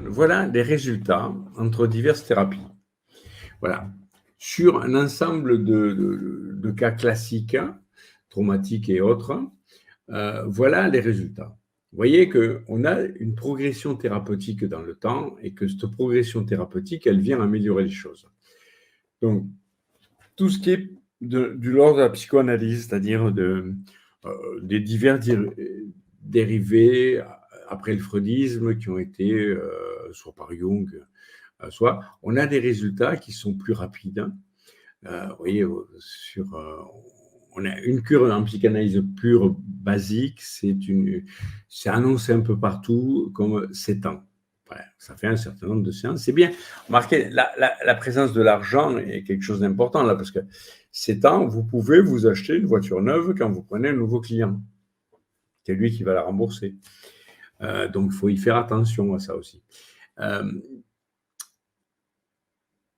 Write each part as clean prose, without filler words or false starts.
voilà les résultats entre diverses thérapies. Voilà. Sur un ensemble de cas classiques, traumatiques et autres, voilà les résultats. Vous voyez qu'on a une progression thérapeutique dans le temps et que cette progression thérapeutique, elle vient améliorer les choses. Donc, tout ce qui est du l'ordre de la psychoanalyse, c'est-à-dire des divers dérivés après le freudisme qui ont été, soit par Jung, soit on a des résultats qui sont plus rapides. Vous voyez, on a une cure en psychanalyse pure, basique, c'est annoncé un peu partout comme 7 ans. Ouais, ça fait un certain nombre de séances. C'est bien. Remarquez, la présence de l'argent est quelque chose d'important là, parce que 7 ans, vous pouvez vous acheter une voiture neuve quand vous prenez un nouveau client. C'est lui qui va la rembourser. Donc, il faut y faire attention à ça aussi.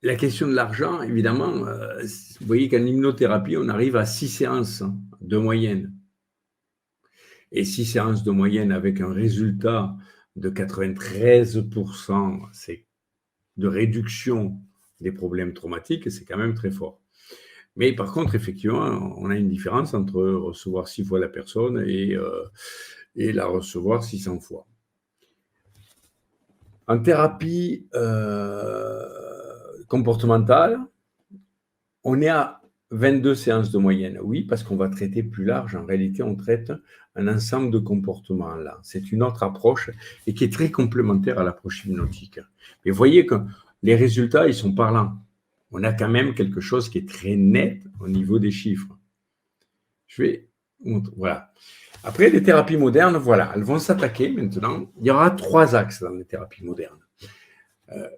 La question de l'argent, évidemment, vous voyez qu'en hypnothérapie, on arrive à 6 séances de moyenne. Et 6 séances de moyenne avec un résultat de 93% de réduction des problèmes traumatiques, c'est quand même très fort. Mais par contre, effectivement, on a une différence entre recevoir 6 fois la personne et la recevoir 600 fois. En thérapie comportementale, on est à 22 séances de moyenne. Oui, parce qu'on va traiter plus large. En réalité, on traite un ensemble de comportements là. C'est une autre approche et qui est très complémentaire à l'approche hypnotique. Mais vous voyez que les résultats, ils sont parlants. On a quand même quelque chose qui est très net au niveau des chiffres. Je vais montrer. Voilà. Après, les thérapies modernes, voilà, elles vont s'attaquer maintenant. Il y aura 3 axes dans les thérapies modernes.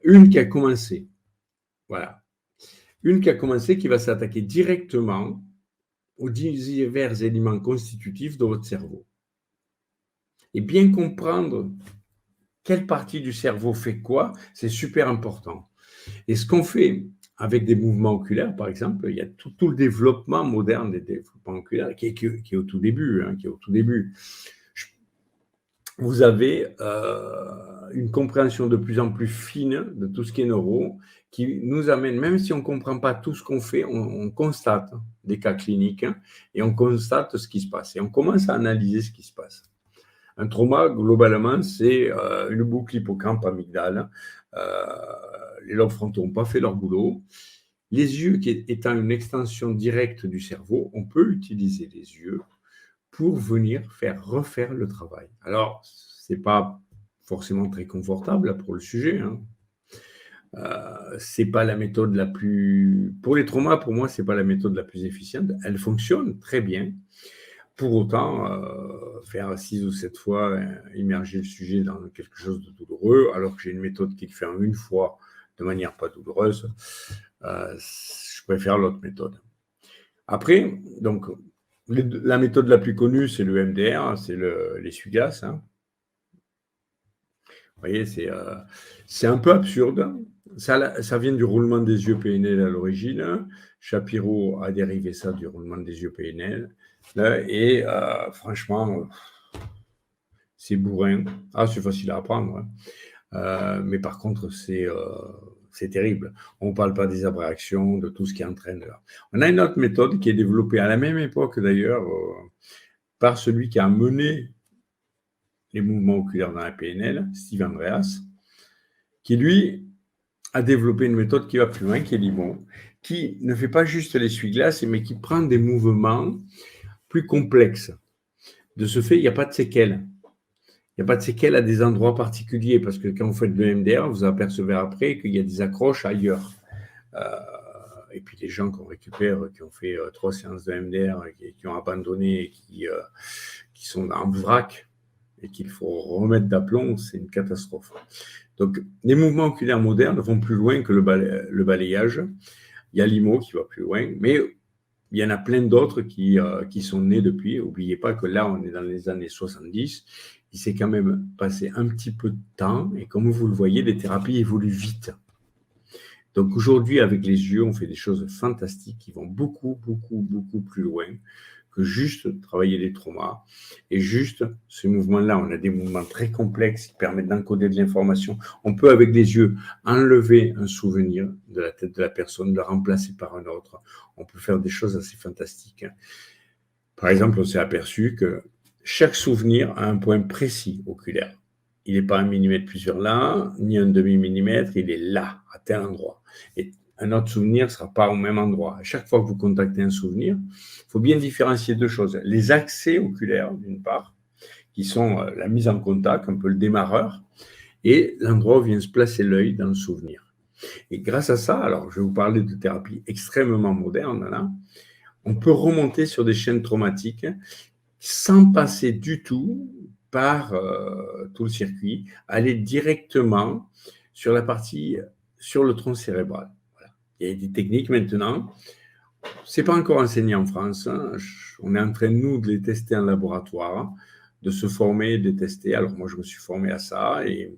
Une qui a commencé. Voilà. Une qui a commencé, qui va s'attaquer directement aux divers éléments constitutifs de votre cerveau. Et bien comprendre quelle partie du cerveau fait quoi, c'est super important. Et ce qu'on fait avec des mouvements oculaires, par exemple, il y a tout le développement moderne des développements oculaires qui est au tout début. Vous avez une compréhension de plus en plus fine de tout ce qui est neuro, qui nous amène, même si on ne comprend pas tout ce qu'on fait, on constate des cas cliniques et on constate ce qui se passe. Et on commence à analyser ce qui se passe. Un trauma, globalement, c'est une boucle hippocampe-amygdale. Les lobes frontaux n'ont pas fait leur boulot. Les yeux étant une extension directe du cerveau, on peut utiliser les yeux pour venir refaire le travail. Alors, ce n'est pas forcément très confortable pour le sujet. C'est pas la méthode la plus... Pour les traumas, pour moi, ce n'est pas la méthode la plus efficiente. Elle fonctionne très bien. Pour autant, faire 6 ou 7 fois immerger le sujet dans quelque chose de douloureux, alors que j'ai une méthode qui le fait en une fois de manière pas douloureuse, je préfère l'autre méthode. Après, donc, la méthode la plus connue, c'est le MDR, c'est l'essuie-glace. Vous voyez, c'est un peu absurde. Ça vient du roulement des yeux PNL à l'origine. Shapiro a dérivé ça du roulement des yeux PNL. Et franchement, c'est bourrin. C'est facile à apprendre. Mais par contre, c'est terrible. On ne parle pas des abréactions, de tout ce qui entraîne là. On a une autre méthode qui est développée à la même époque d'ailleurs par celui qui a mené les mouvements oculaires dans la PNL, Steve Andreas, qui lui a développé une méthode qui va plus loin, qui est l'IMO, qui ne fait pas juste l'essuie-glace, mais qui prend des mouvements plus complexes. De ce fait, il n'y a pas de séquelles. Il n'y a pas de séquelles à des endroits particuliers, parce que quand vous faites le MDR, vous apercevez après qu'il y a des accroches ailleurs. Et puis les gens qu'on récupère, qui ont fait 3 séances de MDR, qui ont abandonné, qui sont en vrac, et qu'il faut remettre d'aplomb, c'est une catastrophe. Donc, les mouvements oculaires modernes vont plus loin que le balayage. Il y a l'IMO qui va plus loin, mais il y en a plein d'autres qui sont nés depuis. N'oubliez pas que là, on est dans les années 70. Il s'est quand même passé un petit peu de temps, et comme vous le voyez, les thérapies évoluent vite. Donc aujourd'hui, avec les yeux, on fait des choses fantastiques qui vont beaucoup, beaucoup, beaucoup plus loin que juste travailler les traumas. Et juste ces mouvements-là, on a des mouvements très complexes qui permettent d'encoder de l'information. On peut, avec les yeux, enlever un souvenir de la tête de la personne, le remplacer par un autre. On peut faire des choses assez fantastiques. Par exemple, on s'est aperçu que chaque souvenir a un point précis oculaire. Il n'est pas 1 millimètre plus vers là, ni un demi-millimètre, il est là, à tel endroit. Et un autre souvenir ne sera pas au même endroit. À chaque fois que vous contactez un souvenir, il faut bien différencier deux choses. Les accès oculaires, d'une part, qui sont la mise en contact, un peu le démarreur, et l'endroit où vient se placer l'œil dans le souvenir. Et grâce à ça, alors je vais vous parler de thérapie extrêmement moderne, là, on peut remonter sur des chaînes traumatiques sans passer du tout par tout le circuit, aller directement sur la partie, sur le tronc cérébral. Voilà. Il y a des techniques maintenant, ce n'est pas encore enseigné en France, hein. On est en train, nous, de les tester en laboratoire, de se former, de les tester. Alors moi, je me suis formé à ça et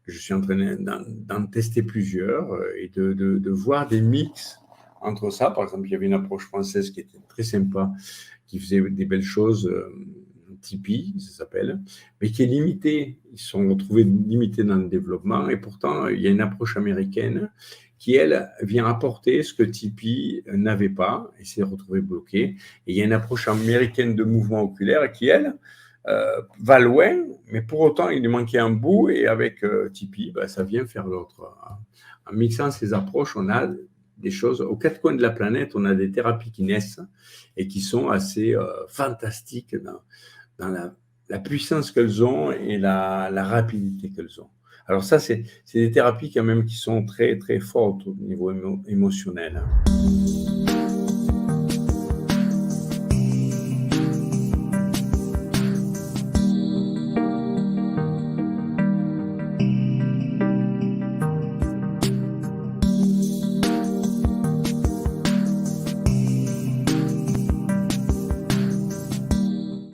je suis en train d'en tester plusieurs et de voir des mix entre ça. Par exemple, il y avait une approche française qui était très sympa, qui faisait des belles choses, Tipeee, ça s'appelle, mais qui est limitée. Ils se sont retrouvés limités dans le développement et pourtant, il y a une approche américaine qui, elle, vient apporter ce que Tipeee n'avait pas et s'est retrouvé bloqué. Et il y a une approche américaine de mouvement oculaire qui, elle, va loin, mais pour autant, il lui manquait un bout et avec Tipeee, ça vient faire l'autre. En mixant ces approches, on a des choses, aux quatre coins de la planète, on a des thérapies qui naissent et qui sont assez fantastiques dans la puissance qu'elles ont et la rapidité qu'elles ont. Alors ça, c'est des thérapies quand même qui sont très, très fortes au niveau émotionnel.